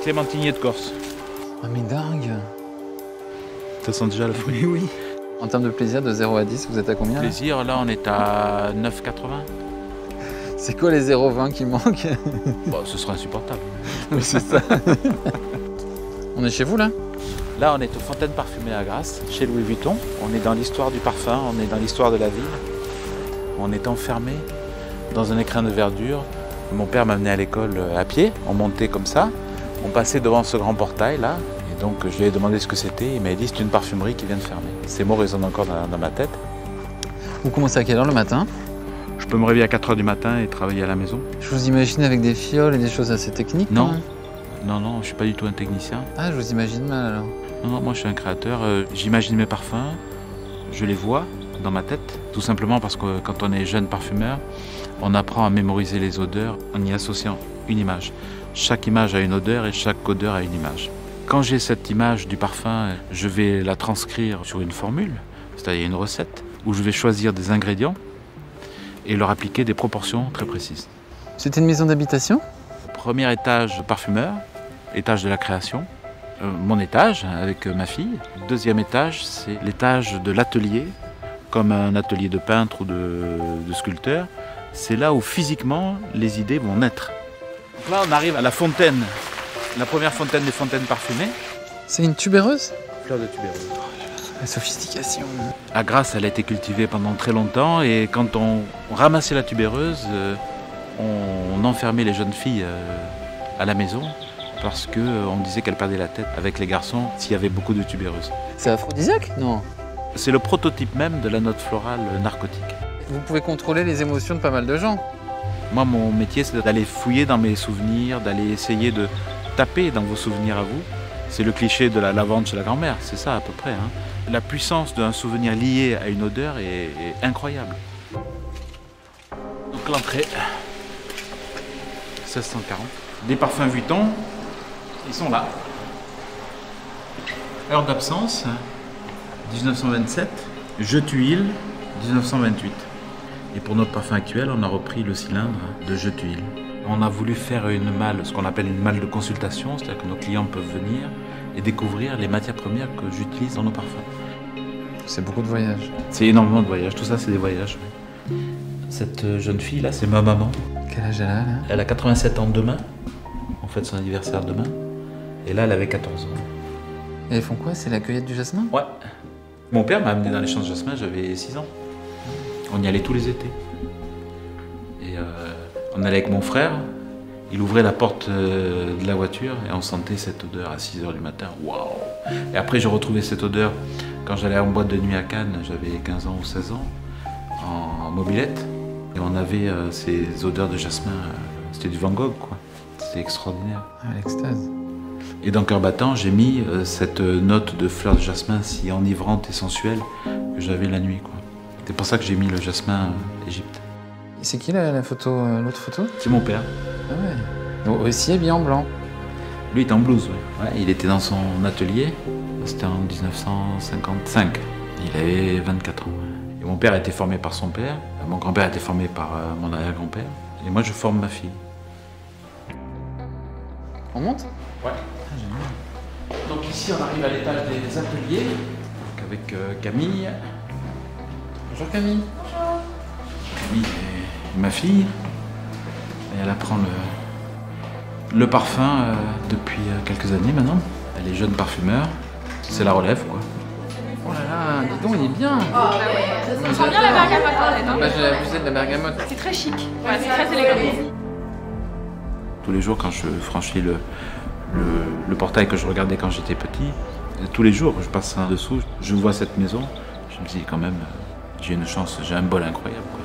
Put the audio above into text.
clémentinier de Corse. Ah mais dingue. Ça sent déjà le fruit. Oui. En termes de plaisir, de 0 à 10, vous êtes à combien là? Plaisir, là on est à 9,80. C'est quoi les 0,20 qui manquent? Bon, ce sera insupportable. Oui, c'est ça. On est chez vous là? Là on est aux Fontaines Parfumées à Grasse, chez Louis Vuitton. On est dans l'histoire du parfum, on est dans l'histoire de la ville. On est enfermé dans un écrin de verdure. Mon père m'a amené à l'école à pied, on montait comme ça. On passait devant ce grand portail là. Et donc je lui ai demandé ce que c'était. Il m'a dit c'est une parfumerie qui vient de fermer. Ces mots résonnent encore dans ma tête. Vous commencez à quelle heure le matin? Je peux me réveiller à 4 h du matin et travailler à la maison. Je vous imagine avec des fioles et des choses assez techniques. Non, non, je suis pas du tout un technicien. Ah, je vous imagine mal alors. Non, moi je suis un créateur. J'imagine mes parfums, je les vois dans ma tête. Tout simplement parce que quand on est jeune parfumeur, on apprend à mémoriser les odeurs en y associant une image. Chaque image a une odeur et chaque odeur a une image. Quand j'ai cette image du parfum, je vais la transcrire sur une formule, c'est-à-dire une recette, où je vais choisir des ingrédients et leur appliquer des proportions très précises. C'était une maison d'habitation? Premier étage parfumeur, étage de la création, mon étage avec ma fille. Deuxième étage, c'est l'étage de l'atelier, comme un atelier de peintre ou de sculpteur. C'est là où physiquement les idées vont naître. Donc là on arrive à la fontaine, la première fontaine des fontaines parfumées. C'est une tubéreuse? Fleur de tubéreuse. La sophistication. À Grasse, elle a été cultivée pendant très longtemps et quand on ramassait la tubéreuse, on enfermait les jeunes filles à la maison parce qu'on disait qu'elles perdaient la tête avec les garçons s'il y avait beaucoup de tubéreuses. C'est aphrodisiaque? Non. C'est le prototype même de la note florale narcotique. Vous pouvez contrôler les émotions de pas mal de gens. Moi, mon métier, c'est d'aller fouiller dans mes souvenirs, d'aller essayer de taper dans vos souvenirs à vous. C'est le cliché de la lavande chez la grand-mère, c'est ça à peu près. Hein. La puissance d'un souvenir lié à une odeur est incroyable. Donc l'entrée, 1640. Des parfums Vuitton, ils sont là. Heure d'absence, 1927. Je Tuile, 1928. Et pour notre parfum actuel, on a repris le cylindre de Je Tuile. On a voulu faire une malle, ce qu'on appelle une malle de consultation, c'est-à-dire que nos clients peuvent venir et découvrir les matières premières que j'utilise dans nos parfums. C'est beaucoup de voyages. C'est énormément de voyages, tout ça c'est des voyages. Oui. Cette jeune fille là, c'est ma maman. Quel âge elle a là? Elle a 87 ans demain, on fête son anniversaire demain, et là elle avait 14 ans. Et elles font quoi? C'est la cueillette du jasmin? Ouais. Mon père m'a amené dans les champs de jasmin, j'avais 6 ans. On y allait tous les étés. Et on allait avec mon frère, il ouvrait la porte de la voiture et on sentait cette odeur à 6 h du matin. Waouh! Et après, je retrouvais cette odeur quand j'allais en boîte de nuit à Cannes, j'avais 15 ans ou 16 ans, en mobilette. Et on avait ces odeurs de jasmin, c'était du Van Gogh, quoi. C'était extraordinaire. Ah, l'extase. Et dans Cœur battant, j'ai mis cette note de fleur de jasmin si enivrante et sensuelle que j'avais la nuit, quoi. C'est pour ça que j'ai mis le jasmin Égypte. C'est qui la photo, l'autre photo? C'est mon père. Ah ouais. Donc aussi habillé en blanc. Lui, il était en blouse, ouais. Ouais, il était dans son atelier. C'était en 1955. Il avait 24 ans. Ouais. Et mon père a été formé par son père. Mon grand-père a été formé par mon arrière-grand-père. Et moi, je forme ma fille. On monte? Ouais. Ah, génial. Donc ici, on arrive à l'étage des ateliers. Donc avec Camille. Bonjour Camille. Bonjour. Camille est ma fille. Et elle apprend le parfum depuis quelques années maintenant. Elle est jeune parfumeur. C'est la relève, quoi. Oh là là, dis donc, il est bien. Oh, bah ouais. Ça sent bien la bergamote en fait. Hein. Bah, j'ai abusé de la bergamote. C'est très chic. Ouais, c'est très élégant. Tous les jours, quand je franchis le portail que je regardais quand j'étais petit, tous les jours, je passe en dessous, je vois cette maison, je me dis quand même, j'ai une chance, j'ai un bol incroyable, quoi.